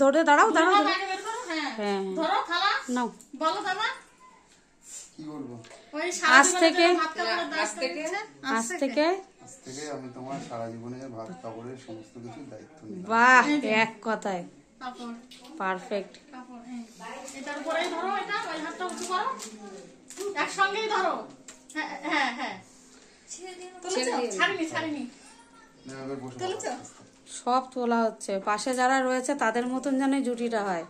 ধরে দাঁড়াও দাঁড়াও। হ্যাঁ নাও। আজ থেকে আমি তোমার সারা জীবনের ভাত কাপড়ের সমস্ত কিছু দায়িত্ব নিই। বাহ, এক কথায় পারফেক্ট। এটার উপরেই ধরো, এটা ওই হাতটা উঁচু করো, একসঙ্গেই ধরো। হ্যাঁ হ্যাঁ হ্যাঁ, ছাড়িনি। সব তোলা হচ্ছে, পাশে যারা রয়েছে তাদের মতন যেন জুটিটা হয়।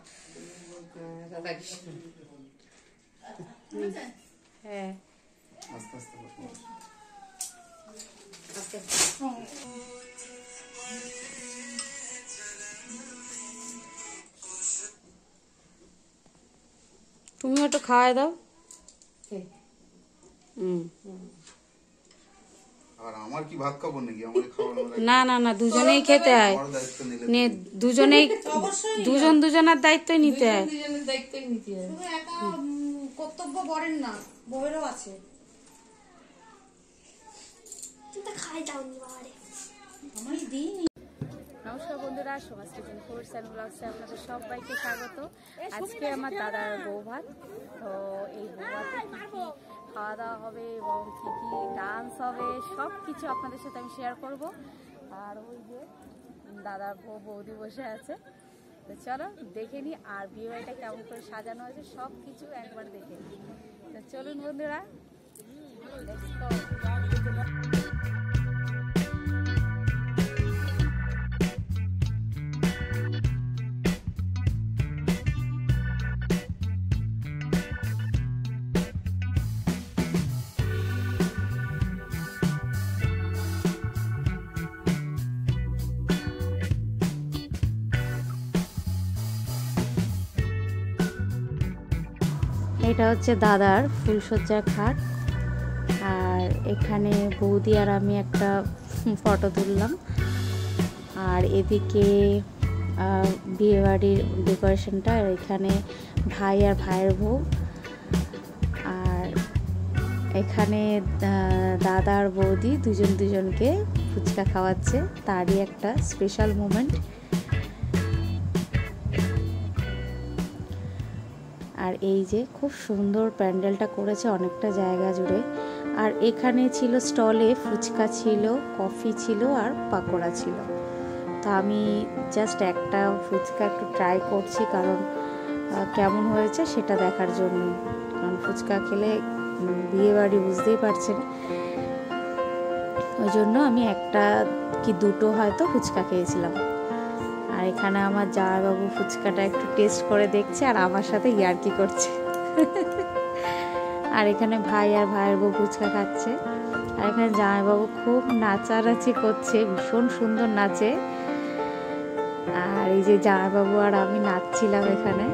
হ্যাঁ আস্তে আস্তে বসো। তুমি একটু খাওয়াই দাও। আর আমার কি ভাত খাবো নাকি? আমার খাওয়ানো না না না, দুজনেই খেতে হয়। দুজনেই দুজনের দায়িত্বই নিতে হয়। শুধু একা কর্তব্য বরেন না, বউয়েরও আছে। নমস্কার বন্ধুরা, সমাজ কিচেন ফুডস এন্ড ব্লগসে আপনাদের সবাইকে স্বাগত। আজকে আমার দাদার বউ ভাত, তো এই বউ ভাতে কী কী খাওয়া দাওয়া হবে এবং কী কী ডান্স হবে সব কিছু আপনাদের সাথে আমি শেয়ার করব। আর ওই যে দাদার বউ বৌদি বসে আছে, তো চলো দেখে নিই। আর বিয়ে বাড়িটা কেমন করে সাজানো হয়েছে সব কিছু একবার দেখে নিই। তো চলুন বন্ধুরা, লেটস গো। এটা হচ্ছে দাদার ফুলসজ্জার খাট, আর এখানে বৌদি আর আমি একটা ফটো তুললাম। আর এদিকে বিয়েবাড়ির ডেকোরেশনটা, আর এখানে ভাই আর ভাইয়ের বউ, আর এখানে দাদা আর বৌদি দুজনকে ফুচকা খাওয়াচ্ছে, তারই একটা স্পেশাল মোমেন্ট। আর এই যে খুব সুন্দর প্যান্ডেলটা করেছে অনেকটা জায়গা জুড়ে। আর এখানে ছিল স্টলে ফুচকা ছিল, কফি ছিল আর পাকোড়া ছিল। তো আমি জাস্ট একটা ফুচকা একটু ট্রাই করছি, কারণ কেমন হয়েছে সেটা দেখার জন্য। কারণ ফুচকা খেলে বিয়ে বাড়ি বুঝতেই পারছেন, ওই জন্য আমি একটা কি দুটো হয়তো ফুচকা খেয়েছিলাম। আর এখানে আমার জামাইবাবু ফুচকাটা একটু টেস্ট করে দেখছে আর আমার সাথে ইয়ার্কি করছে। আর এখানে ভাই আর ভাইয়ের বউ ফুচকা খাচ্ছে। আর এখানে জামাইবাবু খুব নাচানাচি করছে, ভীষণ সুন্দর নাচে। আর এই যে জামাইবাবু আর আমি নাচছিলাম এখানে।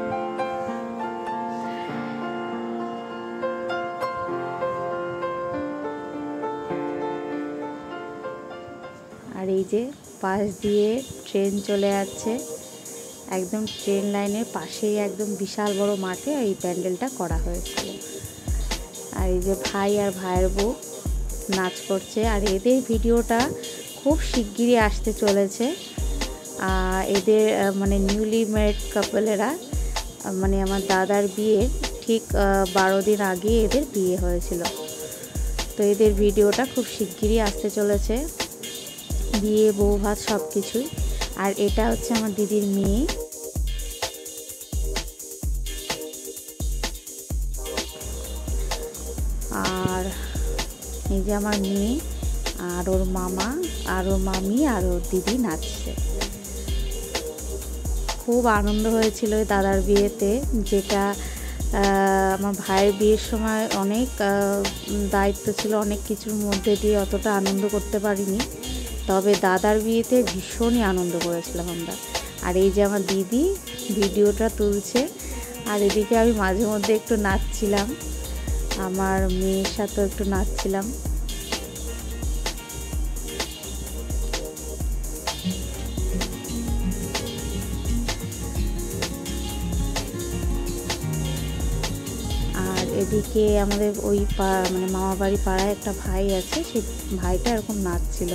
আর এই যে পাশ দিয়ে ট্রেন চলে যাচ্ছে, একদম ট্রেন লাইনের পাশেই একদম বিশাল বড় মাঠে এই প্যান্ডেলটা করা হয়েছিল। আর এই যে ভাই আর ভাইয়ের বউ নাচ করছে। আর এদের ভিডিওটা খুব শিগগিরই আসতে চলেছে। এদের মানে নিউলি ম্যারিড কাপলেরা, মানে আমার দাদার বিয়ে ঠিক 12 দিন আগে এদের বিয়ে হয়েছিল। তো এদের ভিডিওটা খুব শিগগিরই আসতে চলেছে, বিয়ে বউ ভাত সব কিছুই। আর এটা হচ্ছে আমার দিদির মেয়ে। আর এই যে আমার মেয়ে আর ওর মামা আর ওর মামি আর ওর দিদি নাচছে। খুব আনন্দ হয়েছিল দাদার বিয়েতে, যেটা আমার ভাইয়ের বিয়ের সময় অনেক দায়িত্ব ছিল, অনেক কিছুর মধ্যে দিয়ে অতটা আনন্দ করতে পারিনি। তবে দাদার বিয়েতে ভীষণই আনন্দ করেছিলাম আমরা। আর এই যে আমার দিদি ভিডিওটা তুলছে, আর এদিকে আমি মাঝে মধ্যে একটু নাচছিলাম, আমার মেয়ের সাথেও একটু নাচছিলাম। আর এদিকে আমাদের ওই মানে মামা বাড়ি পাড়ায় একটা ভাই আছে, সেই ভাইটা এরকম নাচছিল,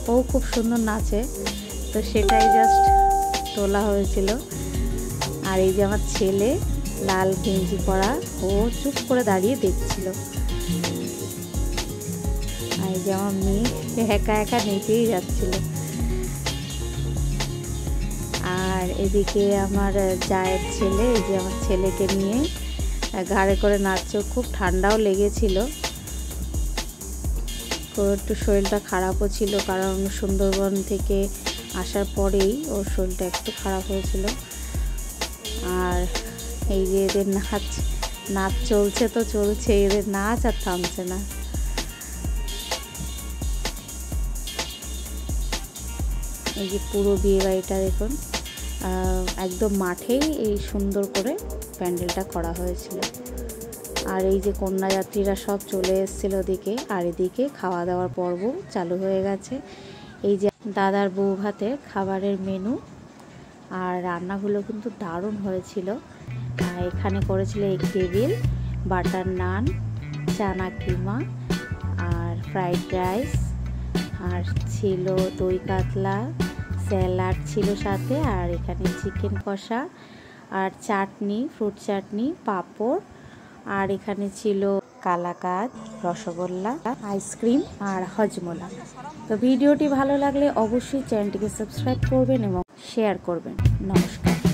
ও খুব সুন্দর নাচে। তো সেটাই জাস্ট তোলা হয়েছিল। আর এই যে আমার ছেলে লাল গেঞ্জি পরা, ও চুপ করে দাঁড়িয়ে দেখছিল। আর এই যে আমার মেয়ে একা একা নেচেই যাচ্ছিল। আর এদিকে আমার জায়ের ছেলে, এই যে আমার ছেলেকে নিয়ে ঘাড়ে করে নাচছে। খুব ঠান্ডাও লেগেছিল, একটু শরীরটা খারাপও ছিল, কারণ সুন্দরবন থেকে আসার পরেই ওর শরীরটা একটু খারাপ হয়েছিল। আর এই যে এদের নাচ চলছে তো চলছে, এদের নাচ আর থামছে না। এই যে পুরো বিয়ে বাড়িটা দেখুন, একদম মাঠেই এই সুন্দর করে প্যান্ডেলটা করা হয়েছিল। আর এই যে কন্যাযাত্রীরা সব চলে এসেছিল ওদিকে, আর এদিকে খাওয়া দাওয়ার পর্ব চালু হয়ে গেছে। এই যে দাদার বউ ভাতের খাবারের মেনু, আর রান্নাগুলো কিন্তু দারুণ হয়েছিল। আর এখানে করেছিল এগ টেবিল, বাটার নান, চানা কিমা, আর ফ্রাইড রাইস, আর ছিল দই কাতলা, স্যালাড ছিল সাথে, আর এখানে চিকেন কষা, আর চাটনি, ফ্রুট চাটনি, পাঁপড়, আর এখানে ছিল কালাকাঁদ, রসগোল্লা, আইসক্রিম আর হজমোলা। তো ভিডিওটি ভালো লাগলে অবশ্যই চ্যানেলটিকে সাবস্ক্রাইব করবেন এবং শেয়ার করবেন। নমস্কার।